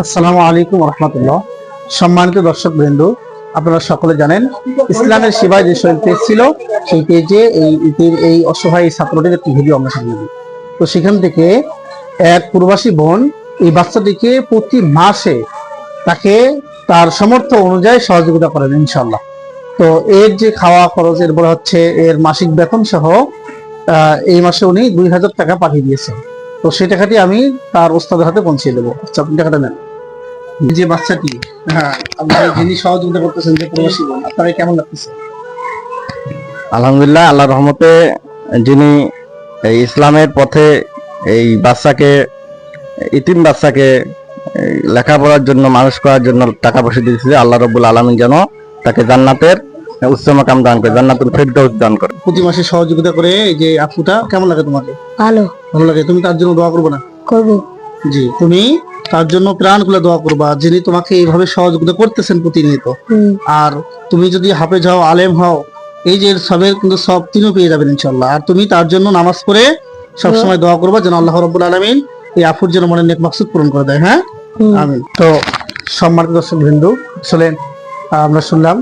আসসালামু আলাইকুম রহমতুল্লাহ। সম্মানিত দর্শক বৃন্দ, আপনারা সকলে জানেন ইসলামের সেবায় যে শহীদ পেজ ছিল, সেই পেজে এই অসহায় ছাত্রটির একটি ভিডিও আমরা সামনে দিই। তো সেখান থেকে এক প্রবাসী বোন এই বাচ্চাটিকে প্রতি মাসে তাকে তার সামর্থ্য অনুযায়ী সহযোগিতা করেন ইনশাল্লাহ। তো এর যে খাওয়া খরচ, এরপরে হচ্ছে এর মাসিক বেতন সহ এই মাসে উনি 2000 টাকা পাঠিয়ে দিয়েছেন। তো সেই টাকাটি আমি তার ওস্তাদের হাতে পৌঁছে দেবো। আচ্ছা, আপনি টাকাটা নেন। যে বাচ্চাটি, হ্যাঁ, আপনারা যিনি সহযোগিতা করতেছেন, যে প্রবাসী বোন, আপনার কেমন লাগতেছে? আলহামদুলিল্লাহ, আল্লাহর রহমতে যিনি এই ইসলামের পথে এই বাচ্চাকে, ইতিম বাচ্চাকে লেখাপড়ার জন্য, মানুষ করার জন্য টাকা পয়সা দিয়েছে, আল্লাহ রাব্বুল আলামিন যেন তাকে জান্নাতের উচ্চ মাকাম দান করে, জান্নাতুল ফেরদাউস দান করে। প্রতি মাসে সহযোগিতা করে এই যে আপুটা, কেমন লাগে তোমাকে? ভালো ভালো লাগে। তুমি তার জন্য দোয়া করবে না? করব। জি, তুমি তার জন্য প্রাণ খুলে দোয়া করবা, যিনি তোমাকে এইভাবে সহযোগিতা করতেছেন প্রতিনিয়ত। আর তুমি যদি হাফেজ হও, আলেম হও, এই যে সবের কিন্তু সব তিনও পেয়ে যাবেন ইনশাল্লাহ। আর তুমি তার জন্য নামাজ পড়ে সবসময় দোয়া করবা যেন আল্লাহ রাব্বুল আলামিন এই আফুর জন্য মনের নেক মাকসুদ পূরণ করে দেয়। হ্যাঁ, আমিন। তো সম্মানিত দর্শক বিন্দু, চলেন আমরা শুনলাম,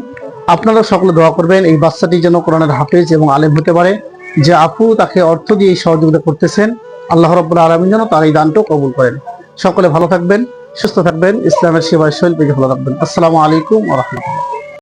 আপনারা সকলে দোয়া করবেন এই বাচ্চাটি যেন কোরআনের হাফেজ এবং আলেম হতে পারে। যে আপু তাকে অর্থ দিয়ে এই সহযোগিতা করতেছেন, আল্লাহ রাব্বুল আলামিন যেন তার এই দানটাও কবুল করেন। সকলে ভালো থাকবেন, সুস্থ থাকবেন, ইসলামের সেবায় শৈল পেজে ভালো থাকবেন। আসসালামু আলাইকুম ওয়া রাহমাতুল্লাহ।